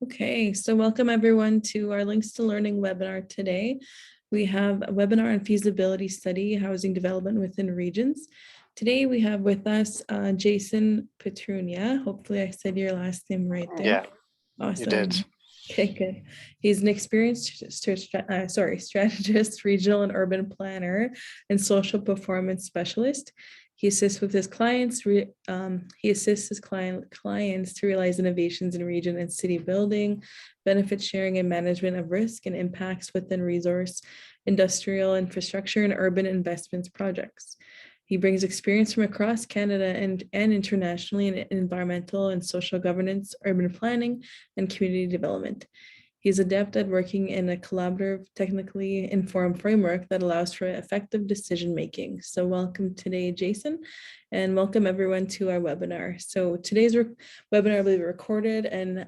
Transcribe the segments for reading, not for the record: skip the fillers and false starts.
Okay, so welcome everyone to our Links to Learning webinar today. We have a webinar on feasibility study, housing development within regions. Today we have with us Jason Petrunia. Hopefully I said your last name right there. Yeah, awesome. You did. Okay, good. He's an experienced strategist, regional and urban planner, and social performance specialist. He assists with his clients. Clients to realize innovations in region and city building, benefit sharing and management of risk and impacts within resource, industrial infrastructure, and urban investments projects. He brings experience from across Canada and internationally in environmental and social governance, urban planning, and community development. He's adept at working in a collaborative, technically informed framework that allows for effective decision making. So welcome today, Jason, and welcome everyone to our webinar. So today's webinar will be recorded and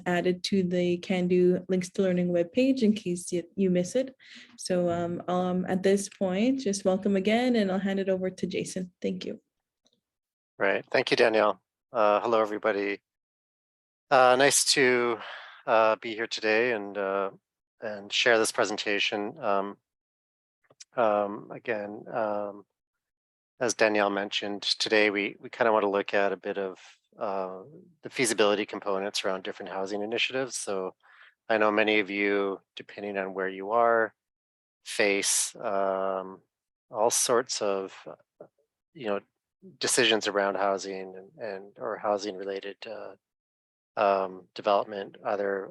added to the Can Do Links to Learning webpage in case you miss it. So at this point, just welcome again, and I'll hand it over to Jason. Thank you. Right. Thank you, Danielle. Hello, everybody. Nice to be here today and share this presentation. Again, as Danielle mentioned, today we kind of want to look at a bit of the feasibility components around different housing initiatives. So I know many of you, depending on where you are, face all sorts of decisions around housing and or housing related development, either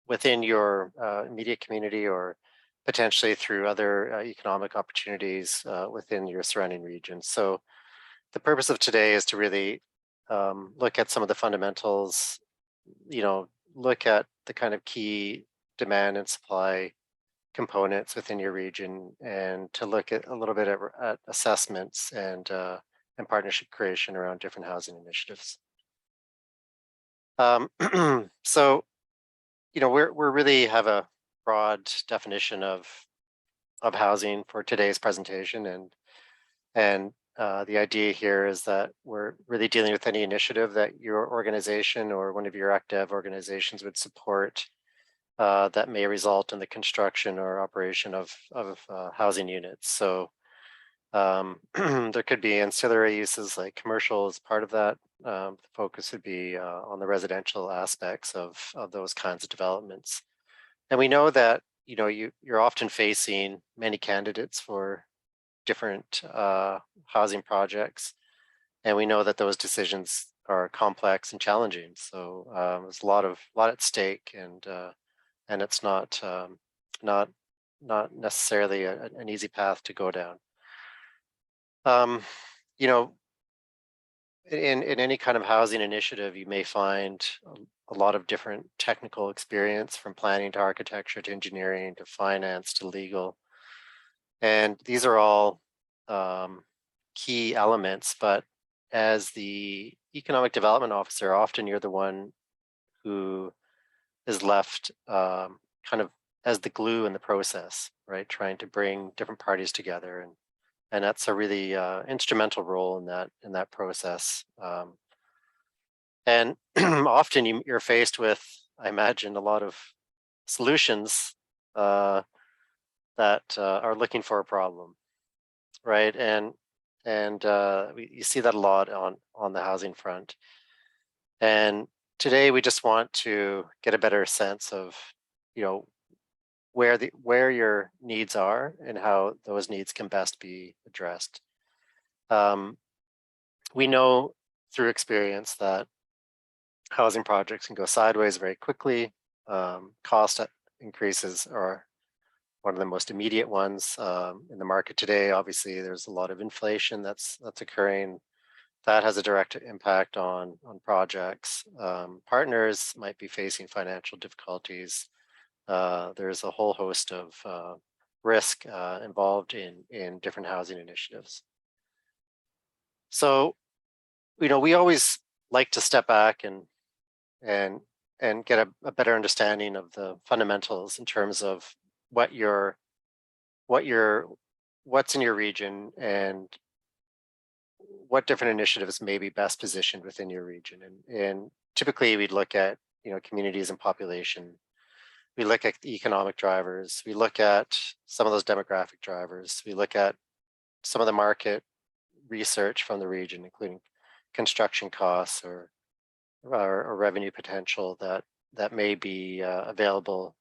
within your immediate community or potentially through other economic opportunities within your surrounding region. So the purpose of today is to really look at some of the fundamentals, look at the kind of key demand and supply components within your region, and to look at a little bit at assessments and partnership creation around different housing initiatives. So, we're really have a broad definition of housing for today's presentation, and the idea here is that we're really dealing with any initiative that your organization or one of your active organizations would support that may result in the construction or operation of housing units. So there could be ancillary uses like commercial as part of that. The focus would be on the residential aspects of those kinds of developments. And we know that you're often facing many candidates for different housing projects, and we know that those decisions are complex and challenging. So there's a lot at stake, and it's not necessarily an easy path to go down. In any kind of housing initiative, you may find a lot of different technical experience, from planning to architecture to engineering to finance to legal. And these are all key elements, but as the economic development officer, often you're the one who is left kind of as the glue in the process, right? Trying to bring different parties together, and that's a really instrumental role in that process. And often you're faced with, I imagine, a lot of solutions that are looking for a problem, right? And you see that a lot on the housing front. And today we just want to get a better sense of, where your needs are and how those needs can best be addressed. We know through experience that housing projects can go sideways very quickly. Cost increases are one of the most immediate ones in the market today. Obviously, there's a lot of inflation that's occurring. That has a direct impact on projects. Partners might be facing financial difficulties. There's a whole host of risk involved in different housing initiatives. So, we always like to step back and get a better understanding of the fundamentals in terms of what's in your region and what different initiatives may be best positioned within your region. And typically we'd look at communities and population. We look at the economic drivers. We look at some of those demographic drivers. We look at some of the market research from the region, including construction costs or revenue potential that may be available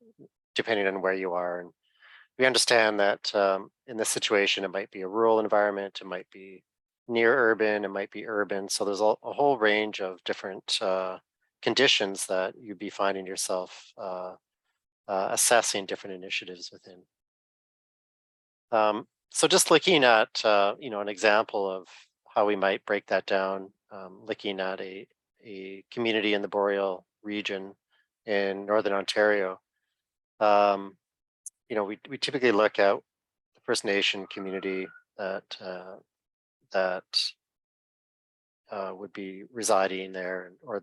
depending on where you are. And we understand that in this situation, it might be a rural environment, it might be near urban, it might be urban. So there's a whole range of different conditions that you'd be finding yourself assessing different initiatives within. So just looking at an example of how we might break that down, looking at a community in the Boreal region in Northern Ontario. We typically look at the First Nation community that would be residing there, or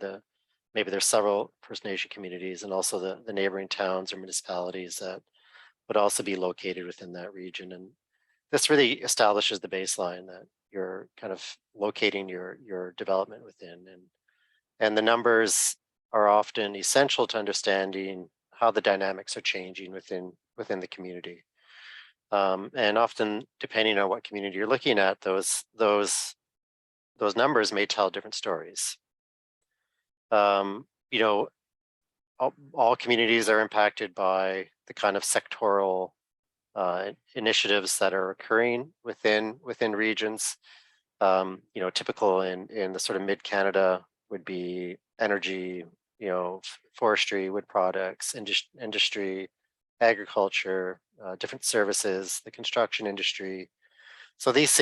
maybe there's several First Nation communities, and also the neighboring towns or municipalities that would also be located within that region. And this really establishes the baseline that you're kind of locating your development within. And the numbers are often essential to understanding how the dynamics are changing within the community. And often, depending on what community you're looking at, those numbers may tell different stories. All communities are impacted by the kind of sectoral initiatives that are occurring within regions. Typical in the sort of mid-Canada would be energy, forestry, wood products, industry, agriculture, different services, the construction industry. So these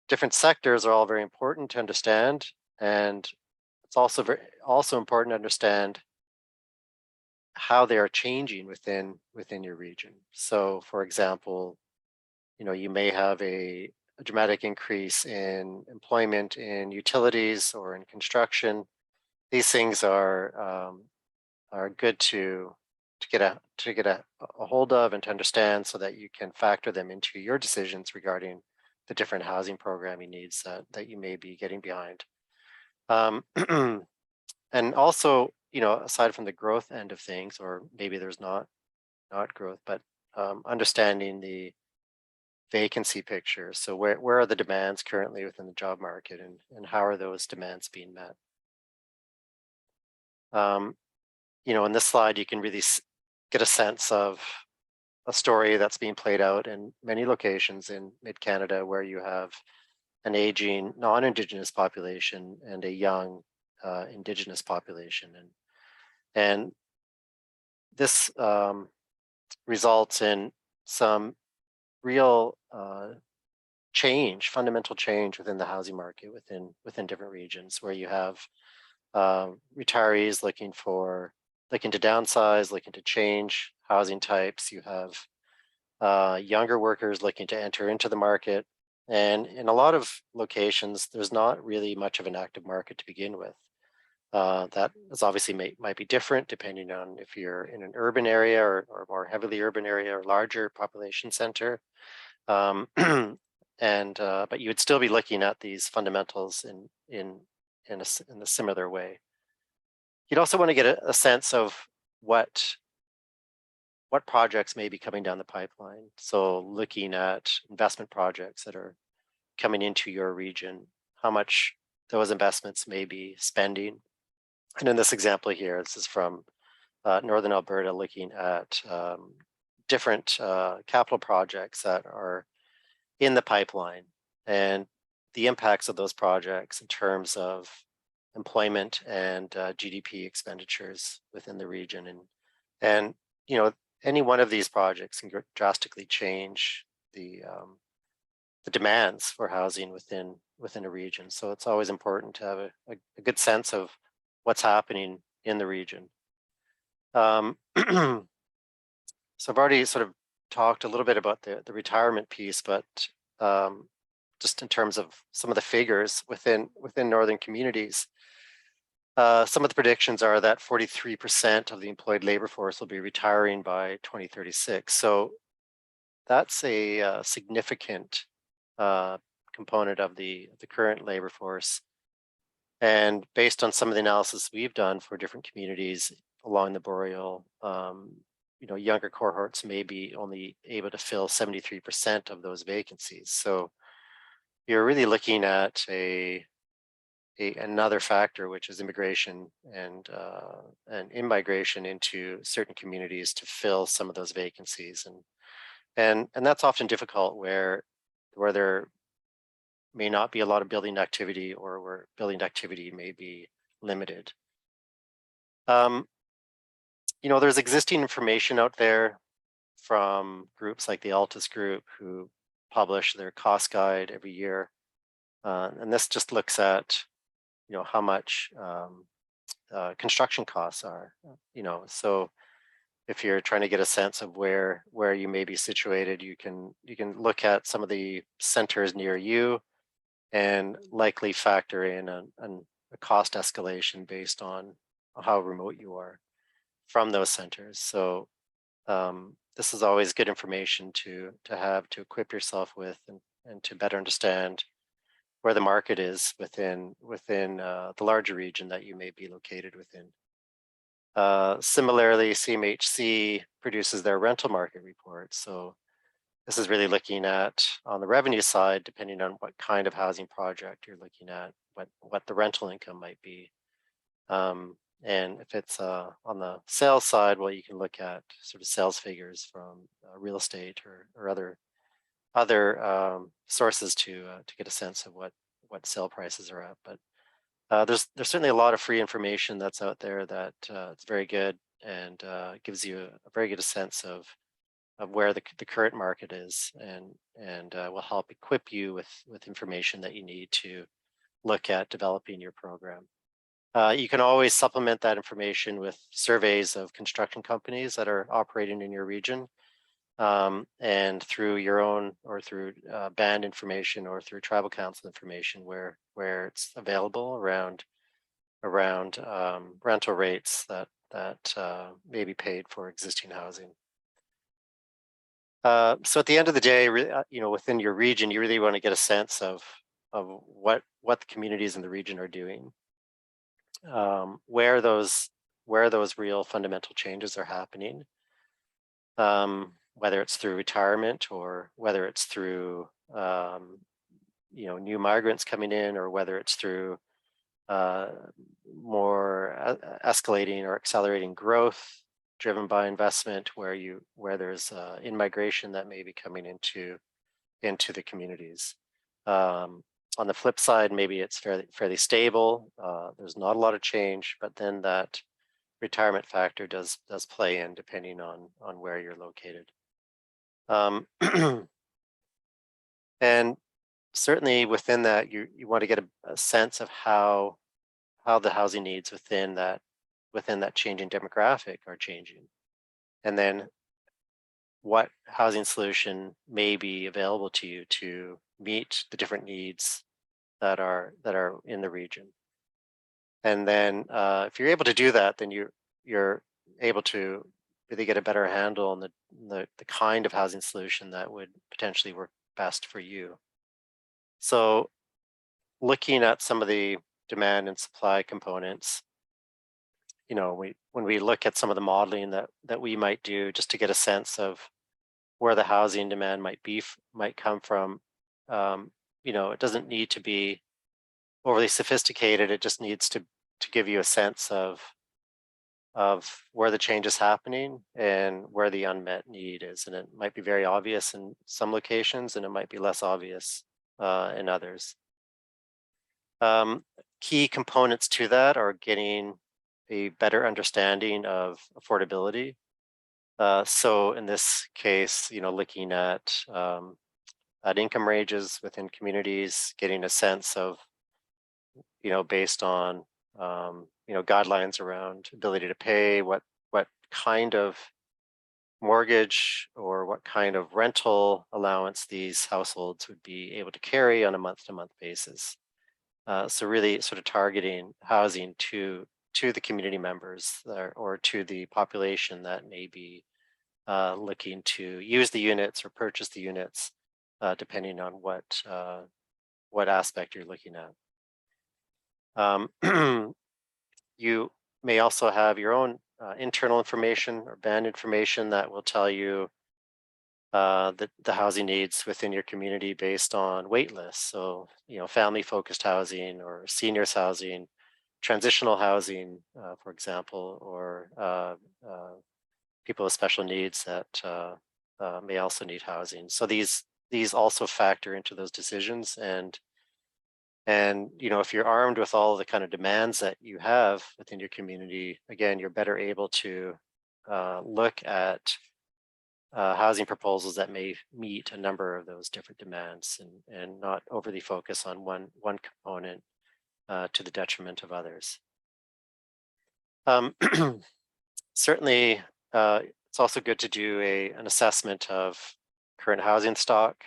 different sectors are all very important to understand, and it's also important to understand how they are changing within your region. So, for example, you may have a dramatic increase in employment in utilities or in construction. These things are good to get a hold of and to understand, so that you can factor them into your decisions regarding the different housing programming needs that you may be getting behind. And also, aside from the growth end of things, or maybe there's not growth, but understanding the vacancy picture. So where are the demands currently within the job market, and how are those demands being met? In this slide, you can really get a sense of a story that's being played out in many locations in mid-Canada, where you have an aging non-Indigenous population and a young Indigenous population. And this results in some real fundamental change within the housing market within different regions, where you have retirees looking to downsize, looking to change housing types. You have younger workers looking to enter into the market. And in a lot of locations, there's not really much of an active market to begin with. That is obviously might be different depending on if you're in an urban area or more heavily urban area or larger population center. But you would still be looking at these fundamentals in a similar way. You'd also want to get a sense of what projects may be coming down the pipeline. So looking at investment projects that are coming into your region, how much those investments may be spending. And in this example here, this is from Northern Alberta, looking at different capital projects that are in the pipeline, and the impacts of those projects in terms of employment and GDP expenditures within the region. And any one of these projects can drastically change the demands for housing within a region. So it's always important to have a good sense of what's happening in the region. So I've already sort of talked a little bit about the retirement piece, but just in terms of some of the figures within northern communities, some of the predictions are that 43% of the employed labor force will be retiring by 2036. So that's a significant component of the current labor force. And based on some of the analysis we've done for different communities along the Boreal, younger cohorts may be only able to fill 73% of those vacancies. So you're really looking at another factor, which is immigration and in-migration into certain communities to fill some of those vacancies. And that's often difficult where there may not be a lot of building activity, or where building activity may be limited. There's existing information out there from groups like the Altus Group, who publish their cost guide every year. And this just looks at, how much construction costs are, so if you're trying to get a sense of where you may be situated, you can look at some of the centers near you and likely factor in a cost escalation based on how remote you are from those centers. So this is always good information to have to equip yourself with, and to better understand where the market is within the larger region that you may be located within. Similarly, CMHC produces their rental market report. So this is really looking at, on the revenue side, depending on what kind of housing project you're looking at, what the rental income might be. And if it's on the sales side, well, you can look at sort of sales figures from real estate or other sources to get a sense of what sale prices are at. But there's certainly a lot of free information that's out there that it's very good, and gives you a very good sense of where the current market is, and will help equip you with information that you need to look at developing your program. You can always supplement that information with surveys of construction companies that are operating in your region, and through your own, or through band information, or through tribal council information where it's available around rental rates that may be paid for existing housing. So at the end of the day, within your region, you really want to get a sense of what the communities in the region are doing, where those real fundamental changes are happening, whether it's through retirement, or whether it's through new migrants coming in, or whether it's through more escalating or accelerating growth driven by investment, where there's in-migration that may be coming into the communities. On the flip side, maybe it's fairly stable. There's not a lot of change, but then that retirement factor does play in, depending on where you're located. And certainly within that, you want to get a sense of how the housing needs within that changing demographic are changing, and then what housing solution may be available to you to meet the different needs that are in the region. And then if you're able to do that, then you're able to really get a better handle on the kind of housing solution that would potentially work best for you. So looking at some of the demand and supply components, when we look at some of the modeling that we might do, just to get a sense of where the housing demand might come from, it doesn't need to be overly sophisticated. It just needs to give you a sense of where the change is happening and where the unmet need is. And it might be very obvious in some locations, and it might be less obvious in others. Key components to that are getting a better understanding of affordability. So in this case, looking at income ranges within communities, getting a sense of, based on guidelines around ability to pay, what kind of mortgage or what kind of rental allowance these households would be able to carry on a month-to-month basis. So really sort of targeting housing to the community members or to the population that may be looking to use the units or purchase the units, depending on what aspect you're looking at. You may also have your own internal information or band information that will tell you the housing needs within your community based on wait lists. So, family focused housing or seniors housing, transitional housing, for example, or people with special needs that may also need housing. So these also factor into those decisions. And if you're armed with all the kind of demands that you have within your community, again, you're better able to look at housing proposals that may meet a number of those different demands, and not overly focus on one component to the detriment of others. Certainly, it's also good to do an assessment of current housing stock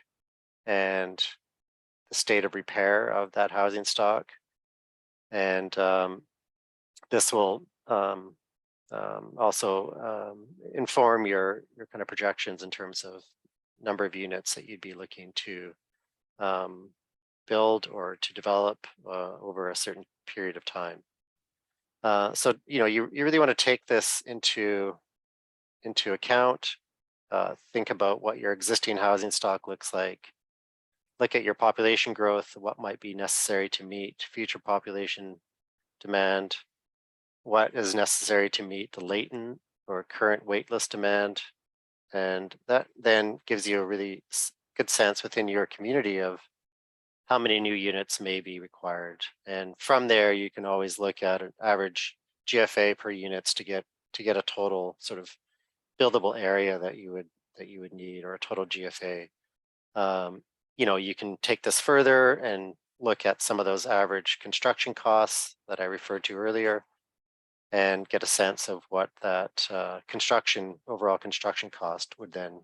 and the state of repair of that housing stock. And this will also inform your kind of projections in terms of number of units that you'd be looking to build or to develop over a certain period of time. So you really want to take this into account. Think about what your existing housing stock looks like. Look at your population growth, what might be necessary to meet future population demand, what is necessary to meet the latent or current waitlist demand. And that then gives you a really good sense within your community of how many new units may be required. And from there, you can always look at an average GFA per units to get a total sort of buildable area that you would need, or a total GFA. You can take this further and look at some of those average construction costs that I referred to earlier, and get a sense of what that overall construction cost would then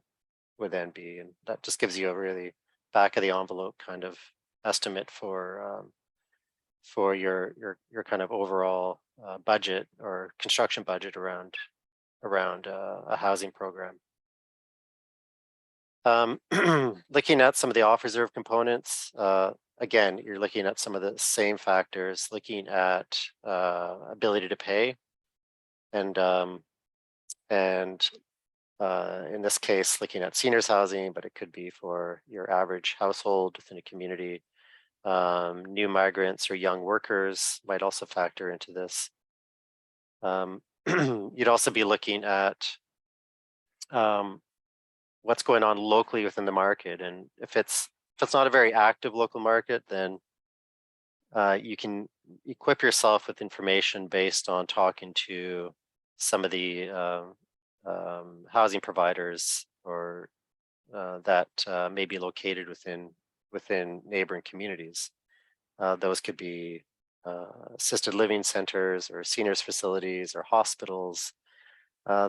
be. And that just gives you a really back of the envelope kind of estimate for your kind of overall budget or construction budget around a housing program. Looking at some of the off reserve components, again, you're looking at some of the same factors, looking at ability to pay, and in this case, looking at seniors housing, but it could be for your average household within a community. New migrants or young workers might also factor into this. You'd also be looking at what's going on locally within the market, and if it's not a very active local market, then you can equip yourself with information based on talking to some of the housing providers or that may be located within neighboring communities. Those could be assisted living centers or seniors facilities or hospitals.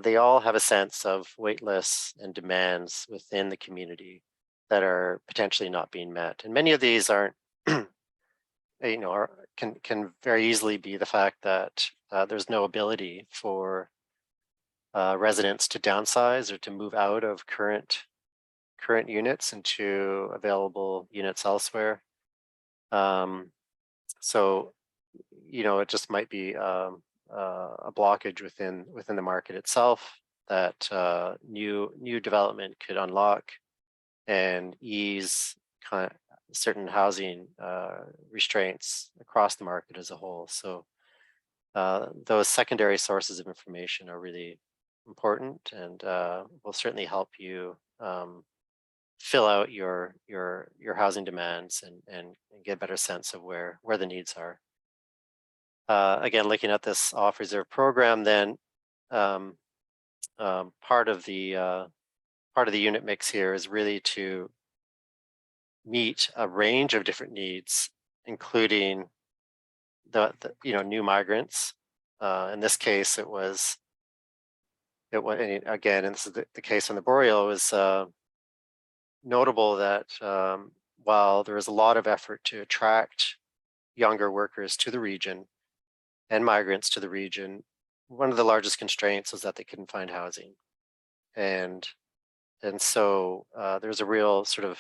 They all have a sense of wait lists and demands within the community that are potentially not being met. And many of these aren't, can very easily be the fact that there's no ability for residents to downsize or to move out of current units into available units elsewhere. So, it just might be a blockage within the market itself that new development could unlock and ease kind of certain housing restraints across the market as a whole. So those secondary sources of information are really important, and will certainly help you fill out your housing demands and get a better sense of where the needs are. Again, looking at this off reserve program, then part of the unit mix here is really to meet a range of different needs, including the new migrants. In this case, it was again, and this is the case on the Boreal. It was notable that while there is a lot of effort to attract younger workers to the region and migrants to the region, one of the largest constraints was that they couldn't find housing. And so there's a real sort of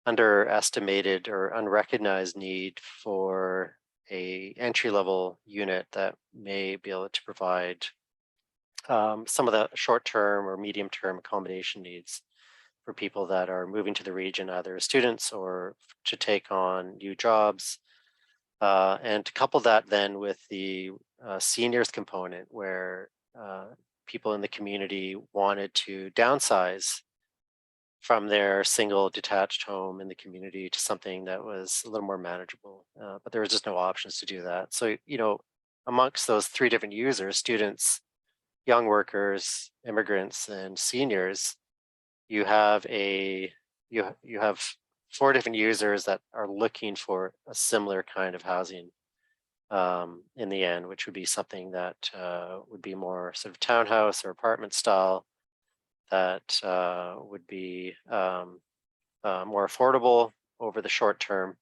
underestimated or unrecognized need for entry-level unit that may be able to provide some of the short-term or medium-term accommodation needs for people that are moving to the region, either as students or to take on new jobs. And to couple that then with the seniors component, where people in the community wanted to downsize from their single detached home in the community to something that was a little more manageable. But there was just no options to do that. So, amongst those three different users, students, young workers, immigrants, and seniors, you have you have four different users that are looking for a similar kind of housing in the end, which would be something that would be more sort of townhouse or apartment style, that would be more affordable over the short term,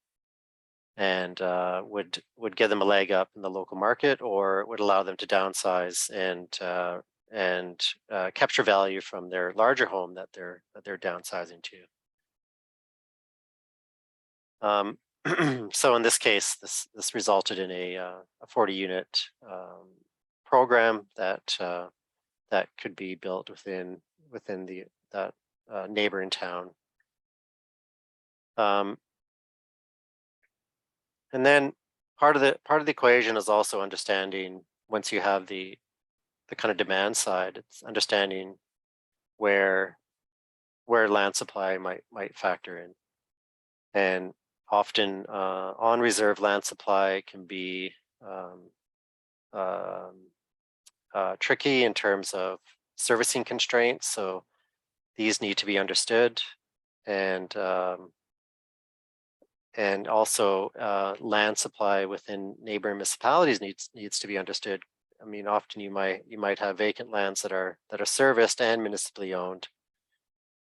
and would give them a leg up in the local market, or would allow them to downsize and capture value from their larger home that they're downsizing to. So in this case, this resulted in a 40-unit program that that could be built within that neighboring town. And then part of the equation is also understanding, once you have the kind of demand side, it's understanding where land supply might factor in. And often on reserve land supply can be tricky in terms of servicing constraints. So these need to be understood, and also land supply within neighboring municipalities needs to be understood. I mean, often you might have vacant lands that are serviced and municipally owned,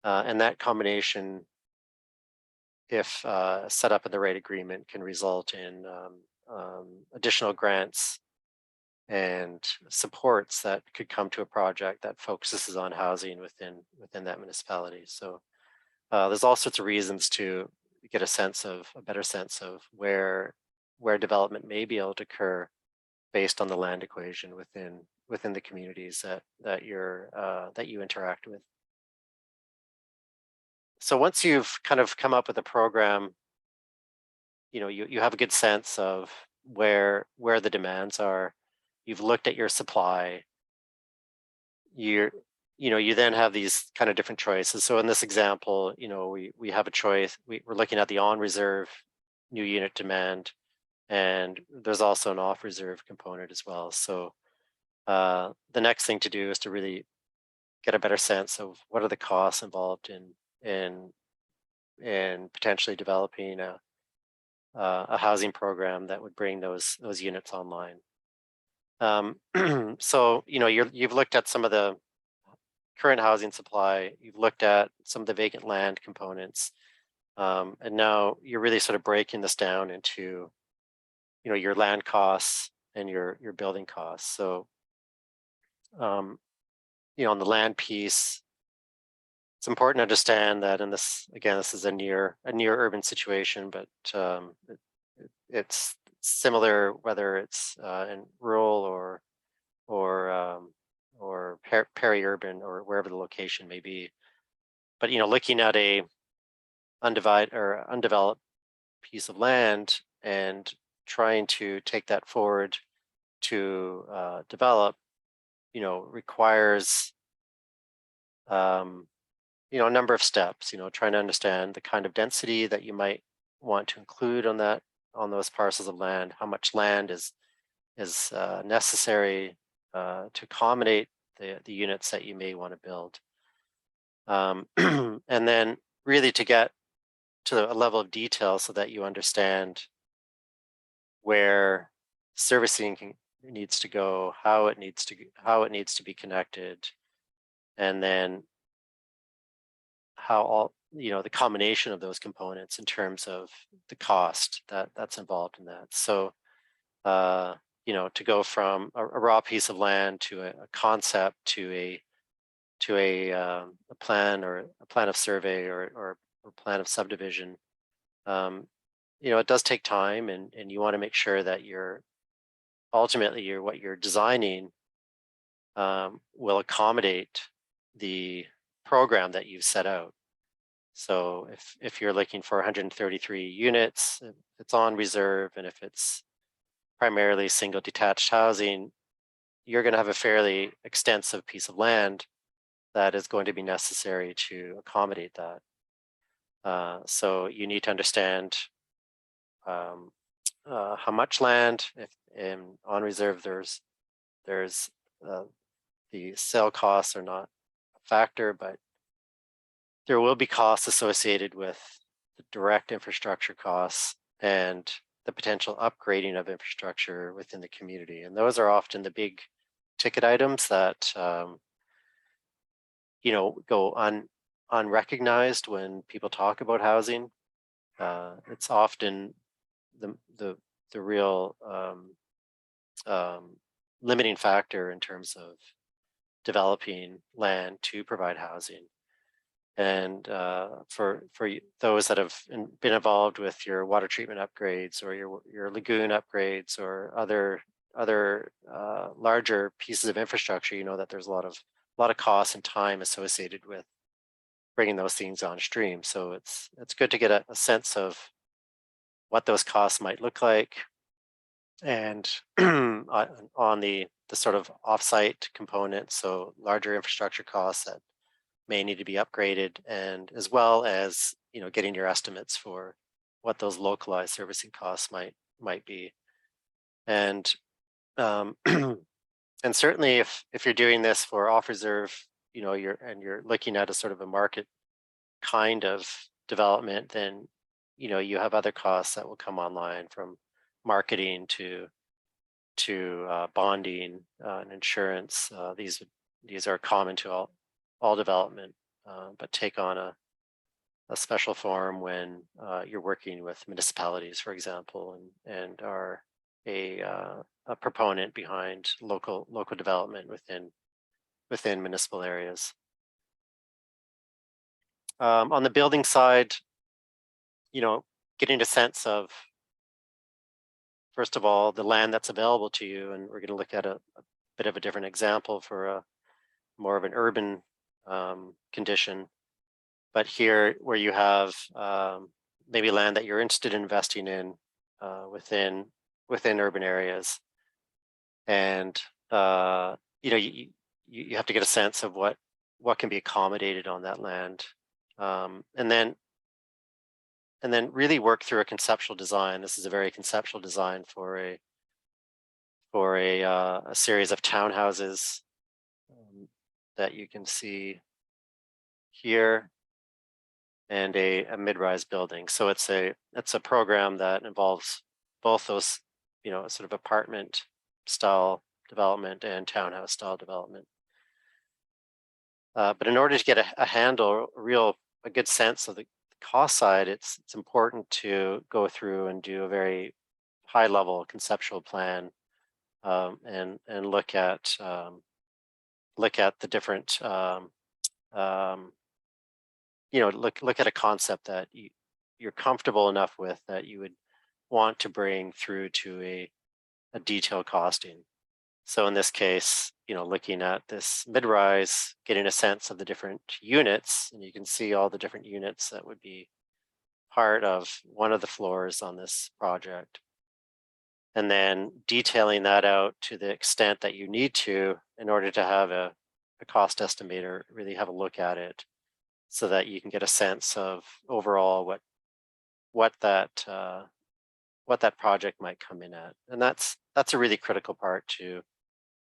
and that combination, if set up in the right agreement, can result in additional grants and supports that could come to a project that focuses on housing within that municipality. So there's all sorts of reasons to get a better sense of where development may be able to occur based on the land equation within the communities that you interact with. So once you've kind of come up with a program, you have a good sense of where the demands are. You've looked at your supply. You then have these kind of different choices. So in this example, we have a choice. We're looking at the on reserve new unit demand, and there's also an off reserve component as well. So the next thing to do is to really get a better sense of what are the costs involved in potentially developing a housing program that would bring those units online. So you've looked at some of the current housing supply, you've looked at some of the vacant land components, and now you're really sort of breaking this down into your land costs and your building costs. So on the land piece, it's important to understand that in this, again, this is a near urban situation, but it's similar whether it's in rural or peri-urban or wherever the location may be. But looking at a undeveloped piece of land and trying to take that forward to develop, requires a number of steps. Trying to understand the kind of density that you might want to include on those parcels of land, how much land is necessary to accommodate the units that you may want to build, and then really to get to a level of detail so that you understand where servicing needs to go, how it needs to be connected, and then how all the combination of those components in terms of the cost that's involved in that. So to go from a raw piece of land to a concept to a plan, or a plan of survey, or plan of subdivision, it does take time, and you want to make sure that ultimately what you're designing will accommodate the program that you've set out. So if you're looking for 133 units, if it's on reserve, and if it's primarily single detached housing, you're going to have a fairly extensive piece of land that is going to be necessary to accommodate that. So you need to understand how much land. If on reserve, there's the sale costs are not a factor, but there will be costs associated with the direct infrastructure costs and the potential upgrading of infrastructure within the community. And those are often the big ticket items that go unrecognized when people talk about housing. It's often the real limiting factor in terms of developing land to provide housing. And for those that have been involved with your water treatment upgrades or your lagoon upgrades or other larger pieces of infrastructure, you know that there's a lot of costs and time associated with bringing those things on stream. So it's good to get a sense of what those costs might look like, and on the sort of offsite component, so larger infrastructure costs that may need to be upgraded, and as well as getting your estimates for what those localized servicing costs might be. And and certainly if you're doing this for off reserve, you're looking at a sort of a market kind of development, then you have other costs that will come online, from marketing to bonding and insurance. These are common to all development, but take on a special form when you're working with municipalities, for example, and are a proponent behind local development within municipal areas. On the building side, getting a sense of, first of all, the land that's available to you, and we're going to look at a bit of a different example for a more of an urban condition. But here, where you have maybe land that you're interested in investing in within urban areas, and you have to get a sense of what can be accommodated on that land, and then really work through a conceptual design. This is a very conceptual design for a series of townhouses that you can see here, and a mid-rise building. So it's a program that involves both those, sort of apartment style development and townhouse style development. But in order to get a handle, a good sense of the cost side, it's important to go through and do a very high level conceptual plan, and look at the different look at a concept that you're comfortable enough with that you would want to bring through to a detailed costing. So in this case, looking at this mid-rise, getting a sense of the different units, and you can see all the different units that would be part of one of the floors on this project. And then detailing that out to the extent that you need to in order to have a cost estimator really have a look at it, so that you can get a sense of overall what that project might come in at. And that's a really critical part to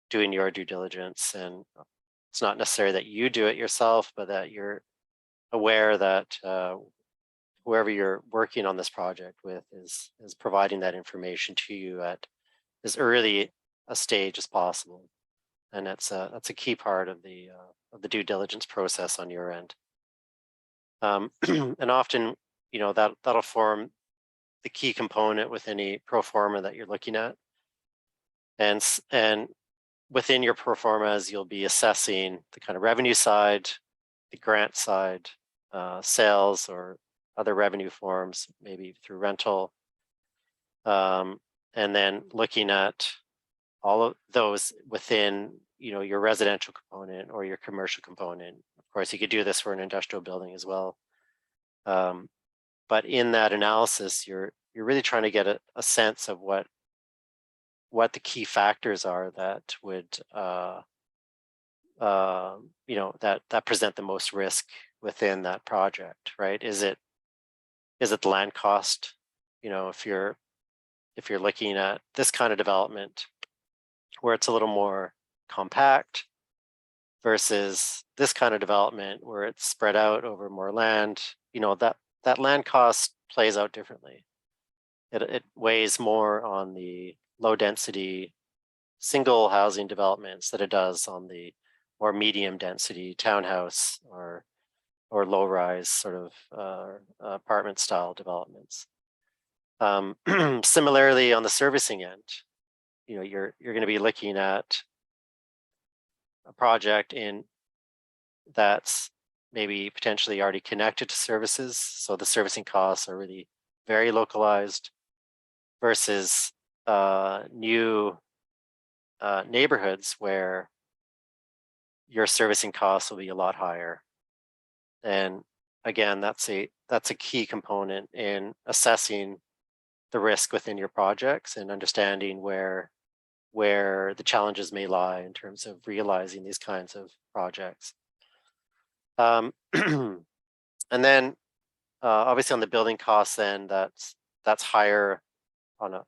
doing your due diligence. And it's not necessary that you do it yourself, but that you're aware that whoever you're working on this project with is providing that information to you at as early a stage as possible. And that's a key part of the due diligence process on your end. And often, that'll form the key component with any pro forma that you're looking at. And within your pro formas, you'll be assessing the kind of revenue side, the grant side, sales or other revenue forms, maybe through rental. And then looking at all of those within, your residential component or your commercial component. Of course, you could do this for an industrial building as well. But in that analysis, you're really trying to get a sense of what the key factors are that would that present the most risk within that project, right? Is it the land cost? If you're looking at this kind of development where it's a little more compact versus this kind of development where it's spread out over more land, that land cost plays out differently. It weighs more on the low density single housing developments that it does on the more medium density townhouse or low rise sort of apartment style developments. Similarly, on the servicing end, you're going to be looking at a project that's maybe potentially already connected to services, so the servicing costs are really very localized, versus new neighborhoods where your servicing costs will be a lot higher. And again, that's a key component in assessing the risk within your projects and understanding where the challenges may lie in terms of realizing these kinds of projects. And then obviously on the building costs, then that's higher on a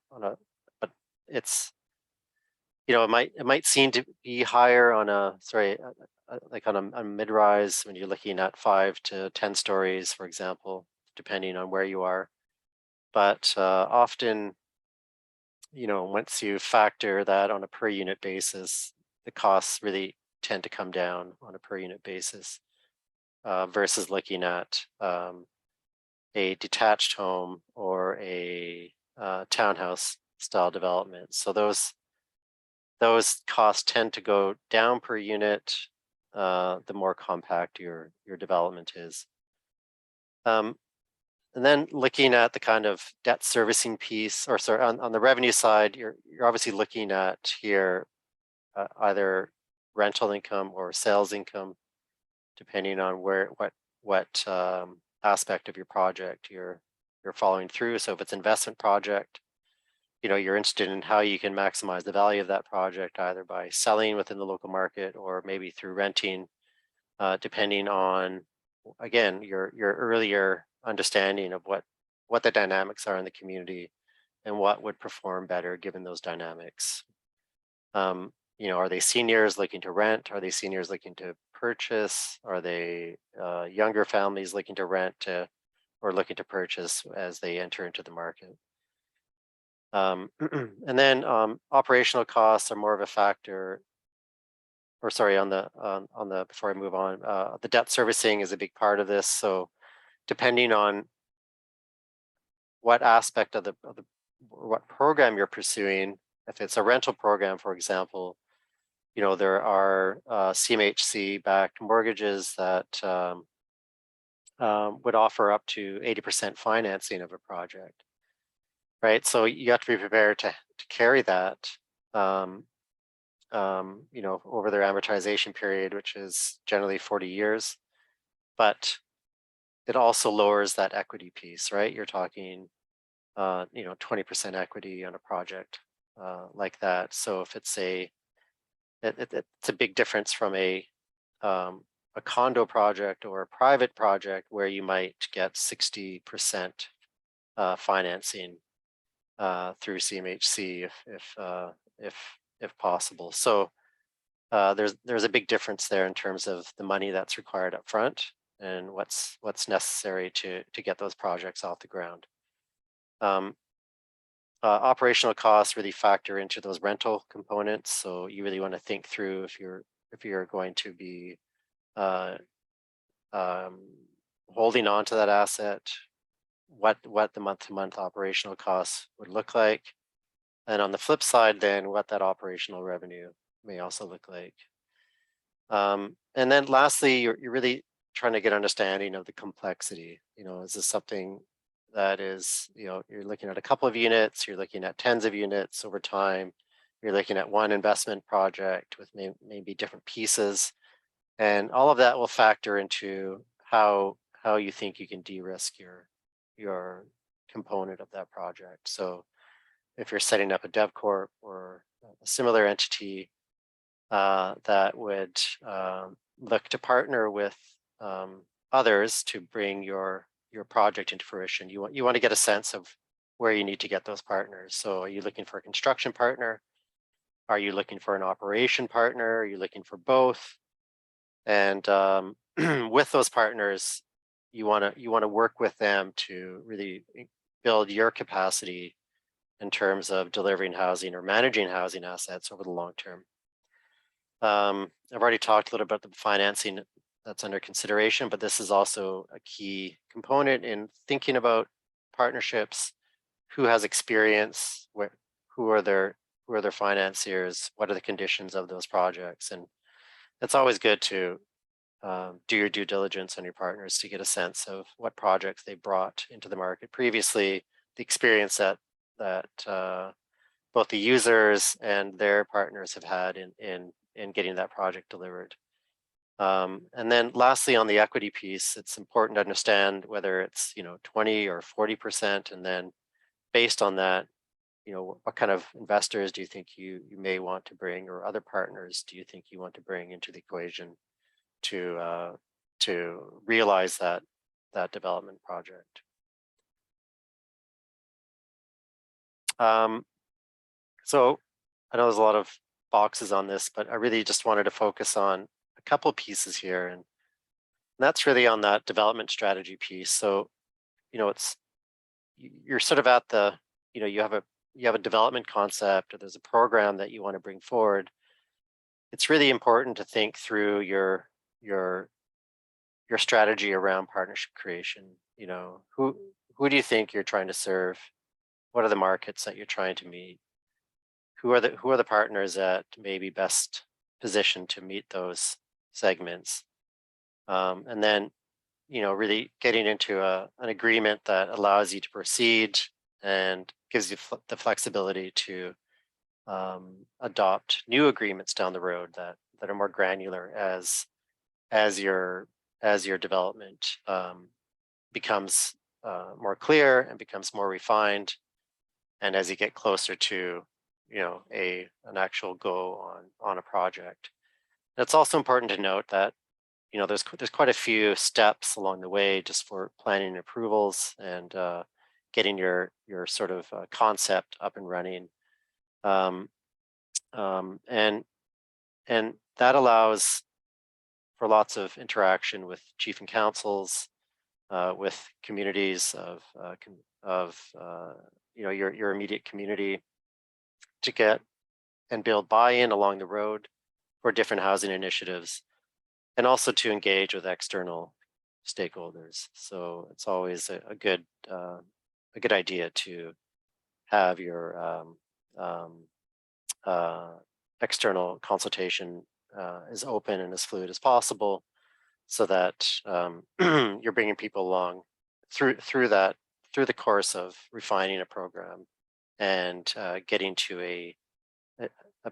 but it's it might seem to be higher on like on a mid-rise when you're looking at 5 to 10 stories, for example, depending on where you are. But often, once you factor that on a per unit basis, the costs really tend to come down on a per unit basis versus looking at a detached home or a townhouse style development. So those costs tend to go down per unit the more compact your development is. And then looking at the kind of debt servicing piece, or sorry, on the revenue side, you're obviously looking at here either rental income or sales income, depending on what aspect of your project you're following through. So if it's investment project, you're interested in how you can maximize the value of that project, either by selling within the local market or maybe through renting, depending on, again, your earlier understanding of what the dynamics are in the community and what would perform better given those dynamics. Are they seniors looking to rent? Are they seniors looking to purchase? Are they younger families looking to rent or looking to purchase as they enter into the market? And then operational costs are more of a factor, or sorry, on the before I move on, the debt servicing is a big part of this. So depending on what aspect of what program you're pursuing, if it's a rental program, for example, there are CMHC backed mortgages that would offer up to 80% financing of a project. Right, so you have to be prepared to carry that, over their amortization period, which is generally 40 years. But it also lowers that equity piece, right? You're talking, 20% equity on a project like that. So if it's it's a big difference from a condo project or a private project where you might get 60% financing through CMHC if possible. So there's a big difference there in terms of the money that's required up front and what's necessary to get those projects off the ground. Operational costs really factor into those rental components. So you really want to think through if you're going to be holding on to that asset, what the month-to-month operational costs would look like. And on the flip side, then what that operational revenue may also look like. And then lastly, you're really trying to get understanding of the complexity. Is this something that is, you're looking at a couple of units, you're looking at tens of units over time, you're looking at one investment project with maybe different pieces, and all of that will factor into how you think you can de-risk your component of that project. So if you're setting up a dev corp or a similar entity that would look to partner with others to bring your project into fruition, you want to get a sense of where you need to get those partners. So are you looking for a construction partner? Are you looking for an operation partner? Are you looking for both? And with those partners, you want to work with them to really build your capacity in terms of delivering housing or managing housing assets over the long term. I've already talked a little bit about the financing that's under consideration, but this is also a key component in thinking about partnerships. Who has experience? Who are their financiers? What are the conditions of those projects? And it's always good to do your due diligence on your partners to get a sense of what projects they brought into the market previously, the experience that both the users and their partners have had in getting that project delivered. And then lastly, on the equity piece, it's important to understand whether it's 20 or 40%, and then based on that, what kind of investors do you think you may want to bring, or other partners do you think you want to bring into the equation to realize that development project. So I know there's a lot of boxes on this, but I really just wanted to focus on a couple pieces here, and that's really on that development strategy piece. So you're sort of at the you have a development concept, or there's a program that you want to bring forward. It's really important to think through your strategy around partnership creation. Who do you think you're trying to serve? What are the markets that you're trying to meet? Who are the partners that may be best positioned to meet those segments? And then really getting into an agreement that allows you to proceed and gives you the flexibility to adopt new agreements down the road that are more granular as your development becomes more clear and becomes more refined, and as you get closer to an actual go on a project. It's also important to note that there's quite a few steps along the way just for planning and approvals and getting your sort of concept up and running, and that allows for lots of interaction with chief and councils, with communities of your immediate community, to get and build buy-in along the road for different housing initiatives, and also to engage with external stakeholders. So it's always a good idea to have your external consultation as open and as fluid as possible, so that you're bringing people along through the course of refining a program and getting to a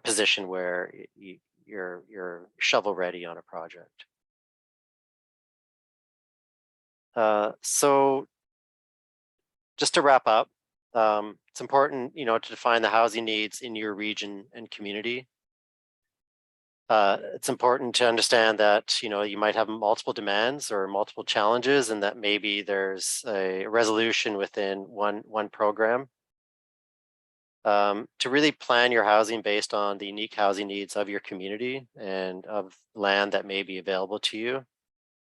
position where you're shovel ready on a project. So just to wrap up, it's important, to define the housing needs in your region and community. It's important to understand that, you might have multiple demands or multiple challenges, and that maybe there's a resolution within one program. To really plan your housing based on the unique housing needs of your community and of land that may be available to you.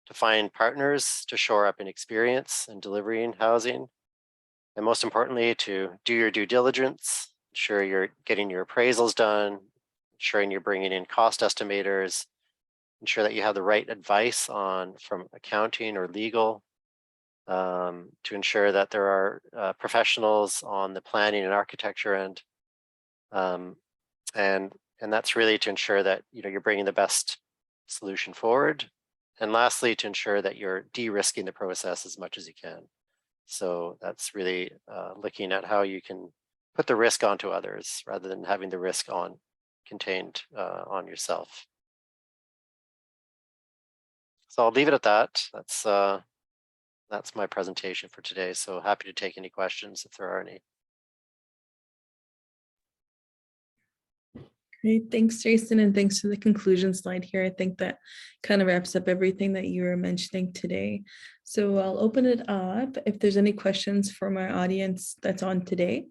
To find partners to shore up in experience in delivering housing. And most importantly, to do your due diligence, ensure you're getting your appraisals done, ensuring you're bringing in cost estimators, ensure that you have the right advice from accounting or legal, to ensure that there are professionals on the planning and architecture end, and that's really to ensure that you're bringing the best solution forward, lastly, to ensure that you're de-risking the process as much as you can. So that's really looking at how you can put the risk onto others rather than having the risk contained on yourself. So I'll leave it at that. That's my presentation for today. So happy to take any questions if there are any. Great, thanks, Jason, and thanks for the conclusion slide here. I think that kind of wraps up everything that you were mentioning today. So I'll open it up. If there's any questions from our audience that's on today,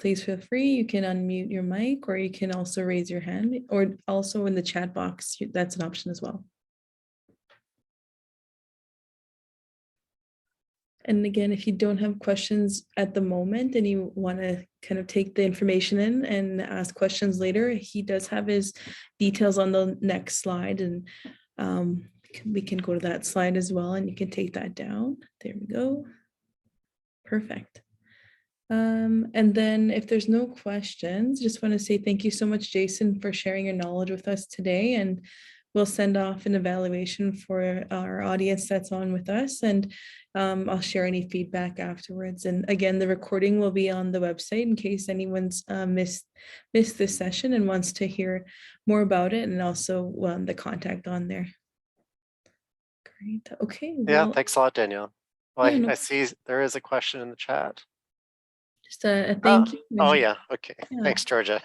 please feel free. You can unmute your mic, or you can also raise your hand, or also in the chat box, that's an option as well. And again, if you don't have questions at the moment and you want to kind of take the information in and ask questions later, he does have his details on the next slide, and we can go to that slide as well, and you can take that down. There we go. Perfect. And then if there's no questions, just want to say thank you so much, Jason, for sharing your knowledge with us today. And we'll send off an evaluation for our audience that's on with us, and I'll share any feedback afterwards. And again, the recording will be on the website in case anyone's missed this session and wants to hear more about it, and also the contact on there. Great. Okay. Yeah, Well, thanks a lot, Danielle. Well, yeah, I see there is a question in the chat. just a thank you. Oh yeah, okay. Yeah. Thanks, Georgia.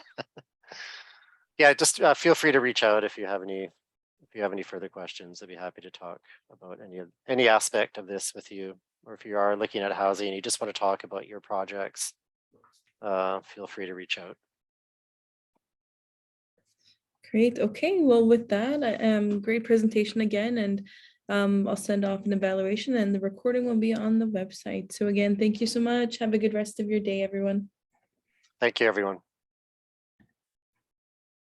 Yeah, just feel free to reach out if you have any further questions. I'd be happy to talk about any aspect of this with you, or if you are looking at housing and you just want to talk about your projects, feel free to reach out. Great. Okay. Well, with that, great presentation again, and I'll send off an evaluation, and the recording will be on the website. So again, thank you so much. Have a good rest of your day, everyone. Thank you, everyone.